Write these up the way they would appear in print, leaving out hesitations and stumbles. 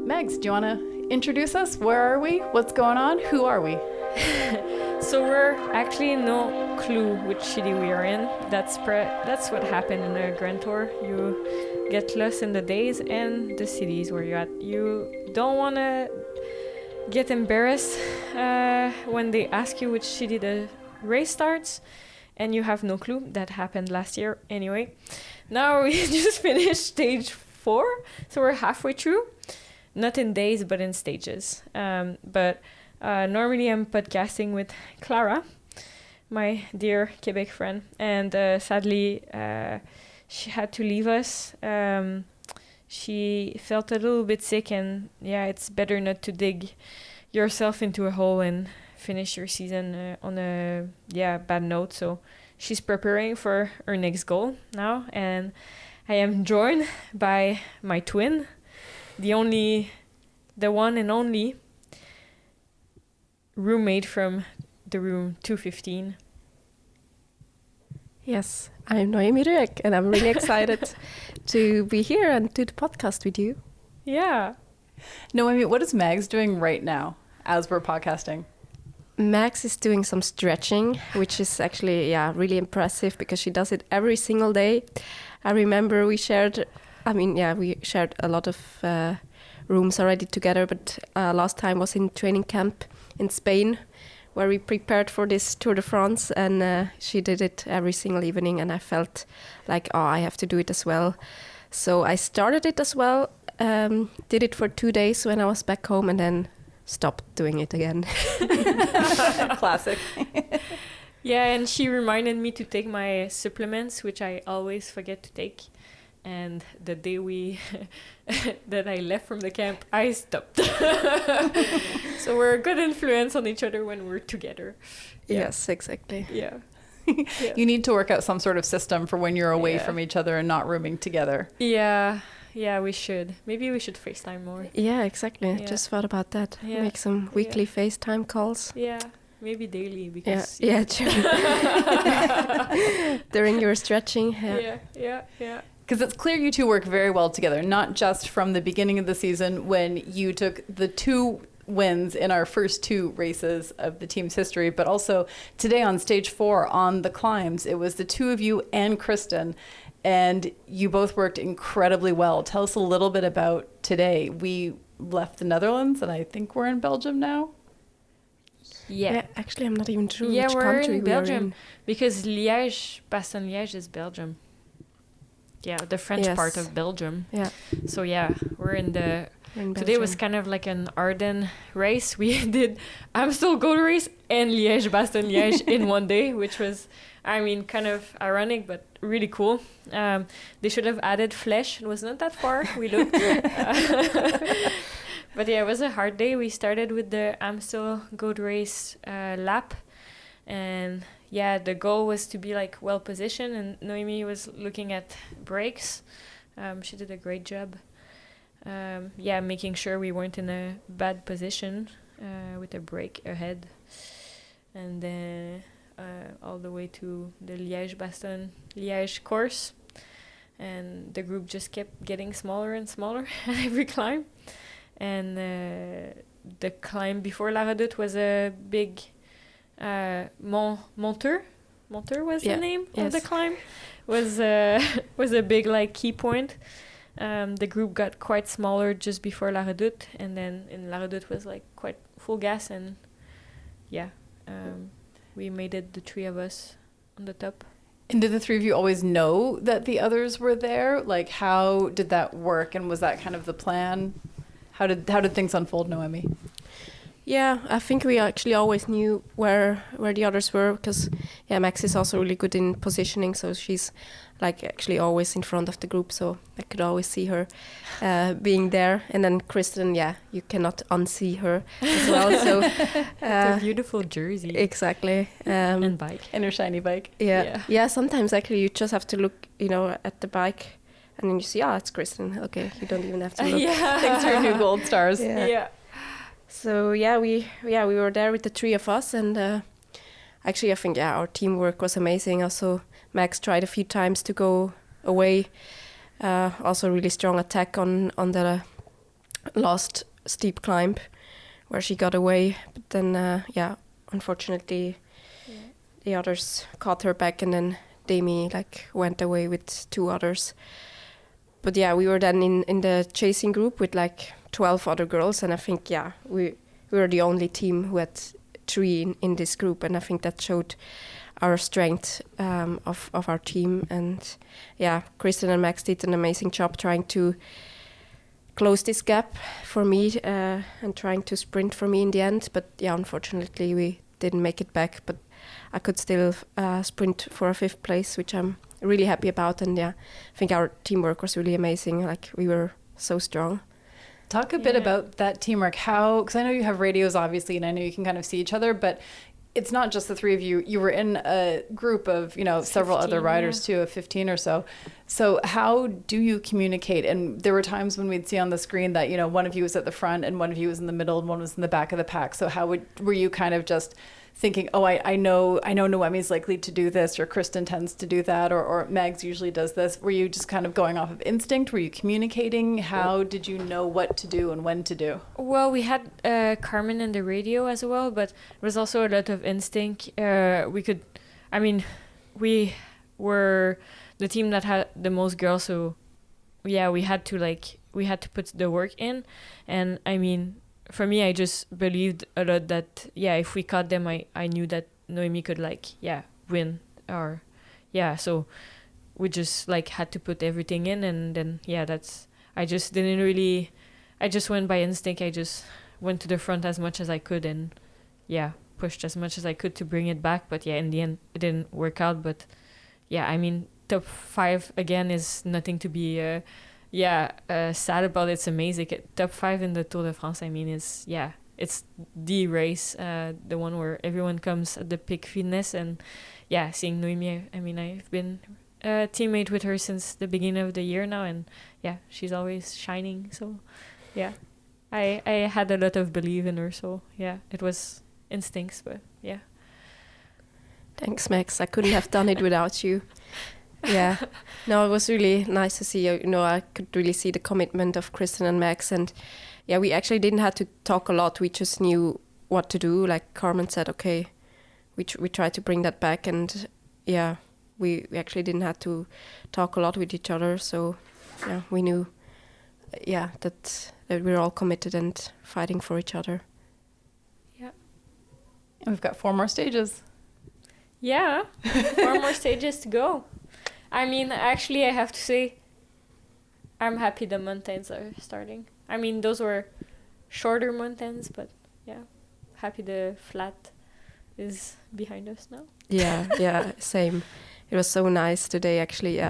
Mags, do you want to introduce us? Where are we? What's going on? Who are we? So we're actually no clue which city we are in. That's what happened in the Grand Tour. You get lost in the days and the cities where you're at. You don't want to get embarrassed when they ask you which city the race starts and you have no clue. That happened last year anyway. Now we just finished stage 4, so we're halfway through. Not in days, but in stages. But normally I'm podcasting with Clara, my dear Quebec friend. And sadly, she had to leave us. She felt a little bit sick, and yeah, it's better not to dig yourself into a hole and finish your season on a bad note. So she's preparing for her next goal now, and I am joined by my twin, the one and only roommate from the room 215. Yes, I'm Noemi Rüegg, and I'm really excited to be here and do the podcast with you. Yeah. Noemi, what is Mags doing right now as we're podcasting? Mags is doing some stretching, which is actually really impressive because she does it every single day. I remember we shared a lot of rooms already together, but last time was in training camp in Spain, where we prepared for this Tour de France, and she did it every single evening, and I felt like, I have to do it as well. So I started it as well, did it for 2 days when I was back home, and then stopped doing it again. Classic. Yeah, and she reminded me to take my supplements, which I always forget to take. And the day that I left from the camp, I stopped. So we're a good influence on each other when we're together. Yeah. Yes, exactly. Yeah. You need to work out some sort of system for when you're away from each other and not rooming together. Yeah, we should. Maybe we should FaceTime more. Yeah, exactly. Yeah. Just thought about that. Yeah. Make some weekly FaceTime calls. Yeah, maybe daily because... Yeah, true. During your stretching. Yeah. Because it's clear you two work very well together, not just from the beginning of the season when you took the 2 wins in our first 2 races of the team's history, but also today on stage 4 on the climbs. It was the 2 of you and Kristen, and you both worked incredibly well. Tell us a little bit about today. We left the Netherlands, and I think we're in Belgium now. Yeah, actually, I'm not even sure which country in Belgium, we are in. Because Bastogne-Liège is Belgium. Yeah, the French part of Belgium. Yeah. So yeah, we're in today was kind of like an Ardennes race. We did Amstel Gold Race and Liège-Bastogne-Liège in one day, which was, kind of ironic, but really cool. They should have added Flèche. It was not that far. We looked. But yeah, it was a hard day. We started with the Amstel Gold Race lap, and yeah, the goal was to be like well positioned, and Noemi was looking at brakes. She did a great job. Making sure we weren't in a bad position with a brake ahead, and then all the way to the Liège-Bastogne-Liège course, and the group just kept getting smaller and smaller at every climb, and the climb before La Redoute was a big Monteur was the name of the climb, was a big key point. The group got quite smaller just before La Redoute, and then in La Redoute was quite full gas, and we made it, the 3 of us on the top. And did the 3 of you always know that the others were there? How did that work, and was that kind of the plan? How did things unfold, Noemi? Yeah, I think we actually always knew where the others were, because Max is also really good in positioning, so she's actually always in front of the group, so I could always see her being there. And then Kristen, you cannot unsee her as well. So a beautiful jersey. Exactly. And bike. And her shiny bike. Yeah. Sometimes actually you just have to look, at the bike, and then you see, it's Kristen. Okay, you don't even have to look. Thanks to her new gold stars. Yeah. So we were there with the 3 of us, and actually I think our teamwork was amazing. Also, Max tried a few times to go away. Also, really strong attack on the last steep climb where she got away. But then, unfortunately, the others caught her back, and then Demi went away with 2 others. But yeah, we were then in the chasing group with 12 other girls, and I think we were the only team who had 3 in this group, and I think that showed our strength of our team. And yeah, Kristen and Max did an amazing job trying to close this gap for me and trying to sprint for me in the end. But yeah, unfortunately we didn't make it back, but I could still sprint for a 5th place, which I'm really happy about. And yeah, I think our teamwork was really amazing. We were so strong. Talk a bit about that teamwork. How, because I know you have radios obviously, and I know you can kind of see each other, but it's not just the 3 of you. You were in a group of, several 15, other riders too, of 15 or so. So how do you communicate? And there were times when we'd see on the screen that, one of you was at the front and one of you was in the middle and one was in the back of the pack. So how were you kind of just thinking, oh, I know Noemi's likely to do this, or Kristen tends to do that, or Mags usually does this? Were you just kind of going off of instinct? Were you communicating? How did you know what to do and when to do? Well, we had Carmen in the radio as well, but it was also a lot of instinct. We were the team that had the most girls, so yeah, we had to put the work in. And I mean, for me, I just believed a lot that, if we caught them, I knew that Noemi could win, or so we just had to put everything in. And then I just went by instinct. I just went to the front as much as I could and pushed as much as I could to bring it back. But in the end it didn't work out. But top 5 again is nothing to be sad about. It's amazing. Top 5 in the Tour de France, it's the race, the one where everyone comes at the peak fitness. And seeing Noemi, I've been a teammate with her since the beginning of the year now, and she's always shining. So I had a lot of belief in her. So it was instincts, but Thanks, Max. I couldn't have done it without you. Yeah, no, it was really nice to see. I could really see the commitment of Kristen and Max, and we actually didn't have to talk a lot. We just knew what to do. Like Carmen said, okay, we tried to bring that back, and we actually didn't have to talk a lot with each other. So we knew that we were all committed and fighting for each other. And we've got 4 more stages. 4 more stages to go. Actually, I have to say, I'm happy the mountains are starting. Those were shorter mountains, but happy the flat is behind us now. Yeah, same. It was so nice today, actually,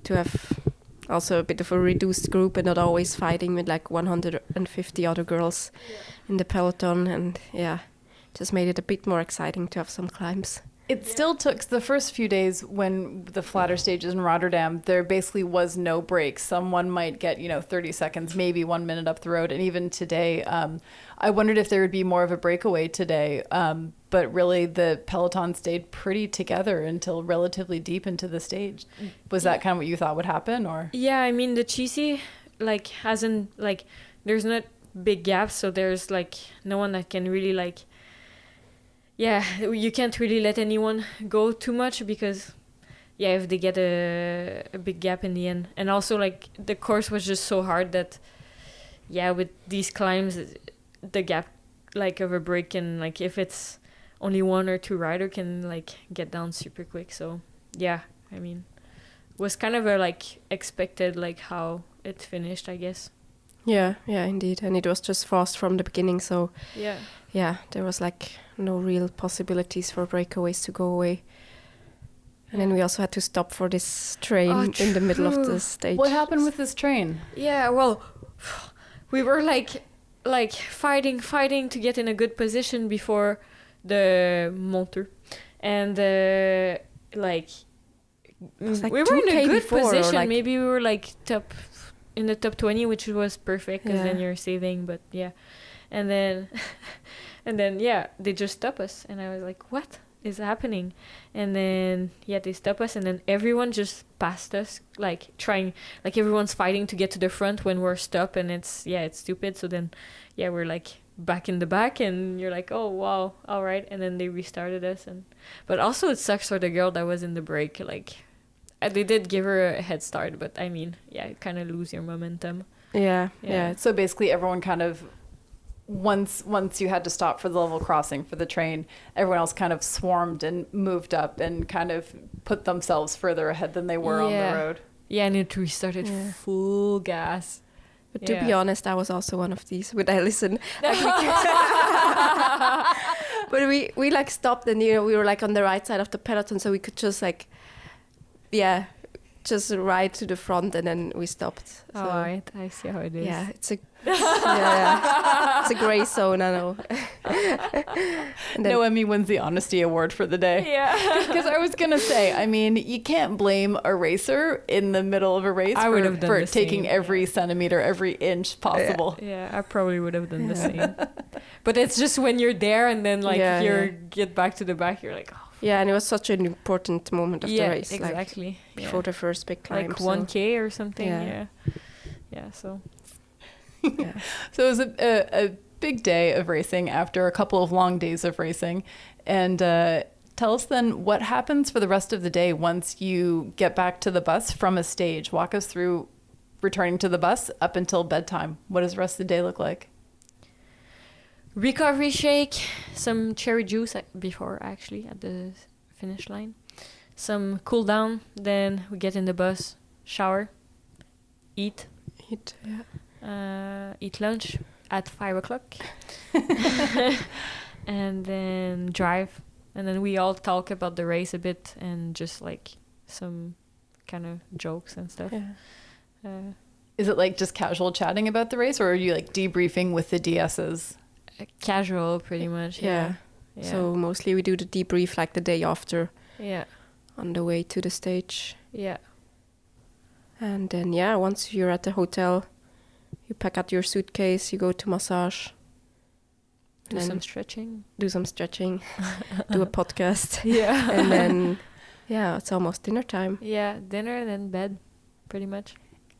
to have also a bit of a reduced group and not always fighting with 150 other girls in the peloton, and just made it a bit more exciting to have some climbs. It still took the first few days when the flatter stages in Rotterdam, there basically was no break. Someone might get, 30 seconds, maybe 1 minute up the road. And even today, I wondered if there would be more of a breakaway today. But really, the peloton stayed pretty together until relatively deep into the stage. Was that kind of what you thought would happen, or? Yeah, the cheesy, hasn't, there's not big gaps. So there's, no one that can really, you can't really let anyone go too much because, if they get a big gap in the end. And also, the course was just so hard that, with these climbs, the gap, of a break can, if it's only 1 or 2 rider can, get down super quick. So, was kind of a, expected, how it finished, I guess. Yeah, indeed. And it was just fast from the beginning, so there was no real possibilities for breakaways to go away. And then we also had to stop for this train in the middle of the stage. What happened with this train? Yeah, well, we were fighting to get in a good position before the monter. And we were in a good position. Maybe we were in the top 20, which was perfect because then you're saving. But and then they just stopped us, and I was like, what? is happening? And then they stop us, and then everyone just passed us, like trying, like everyone's fighting to get to the front when we're stopped, and it's stupid. So then we're like back in the back, and you're like, oh wow, all right. And then they restarted us, but also it sucks for the girl that was in the break. Like they did give her a head start, but I mean, you kind of lose your momentum. Yeah. So basically everyone kind of, once you had to stop for the level crossing for the train, everyone else kind of swarmed and moved up and kind of put themselves further ahead than they were on the road. Yeah, and it restarted full gas. But to be honest, I was also one of these. Would I listen? But we like stopped, and we were like on the right side of the peloton, so we could just like, just ride to the front, and then we stopped. So, all right, I see how it is. Yeah, it's a it's a gray zone, I know. And then, Noemi wins the honesty award for the day. Yeah. Because I was gonna say, I mean, you can't blame a racer in the middle of a race for taking every centimeter, every inch possible. Yeah, I probably would have done the same. But it's just when you're there, and then like get back to the back, you're like, oh. Yeah, and it was such an important moment of the race. Exactly. Like, before the first big climb. Like 1K or something. Yeah. So. Yeah. So it was a big day of racing after a couple of long days of racing. And tell us then what happens for the rest of the day once you get back to the bus from a stage. Walk us through returning to the bus up until bedtime. What does the rest of the day look like? Recovery shake, some cherry juice before actually at the finish line. Some cool down, then we get in the bus, shower, eat, eat lunch at 5:00, and then drive, and then we all talk about the race a bit and just like some kind of jokes and stuff. Is it like just casual chatting about the race, or are you like debriefing with the DSs? Casual, pretty much. Yeah. So mostly we do the debrief like the day after. Yeah. On the way to the stage. Yeah. And then once you're at the hotel, you pack out your suitcase, you go to massage. Do some stretching. Do a podcast. Yeah. And then, it's almost dinner time. Yeah, dinner and then bed, pretty much.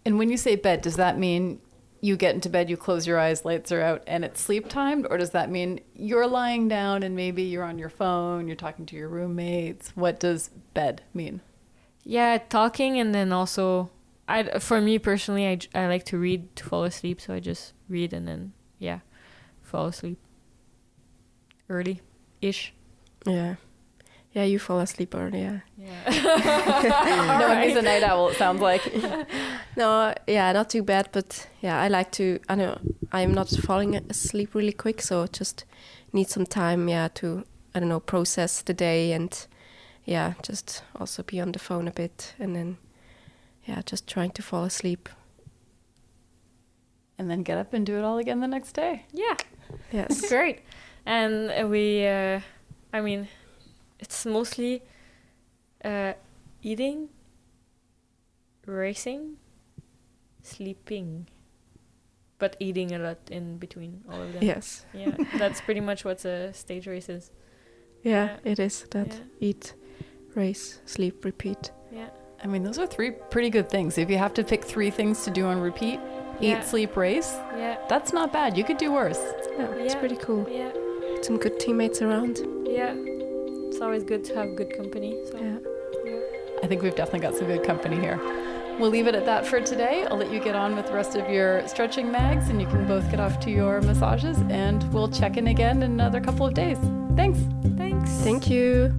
And when you say bed, does that mean you get into bed, you close your eyes, lights are out, and it's sleep time? Or does that mean you're lying down and maybe you're on your phone, you're talking to your roommates? What does bed mean? Yeah, talking, and then also, for me personally, I like to read to fall asleep, so I just read and then, fall asleep. Early-ish. Yeah. Yeah, you fall asleep early, yeah. No, he's a night owl, it sounds like. No, not too bad, but I like to, I know, I'm not falling asleep really quick, so just need some time, to, I don't know, process the day and, just also be on the phone a bit and then, just trying to fall asleep. And then get up and do it all again the next day. Yeah. Yes. Great. And we, it's mostly eating, racing, sleeping, but eating a lot in between all of them. Yes. Yeah, that's pretty much what a stage race is. Yeah, it is that. Eat, race, sleep, repeat. Yeah. I mean, those are 3 pretty good things. If you have to pick 3 things to do on repeat, eat, sleep, race, that's not bad. You could do worse. Yeah, it's pretty cool. Yeah. Some good teammates around. Yeah. It's always good to have good company. So. Yeah. I think we've definitely got some good company here. We'll leave it at that for today. I'll let you get on with the rest of your stretching, Mags, and you can both get off to your massages, and we'll check in again in another couple of days. Thanks. Thank you.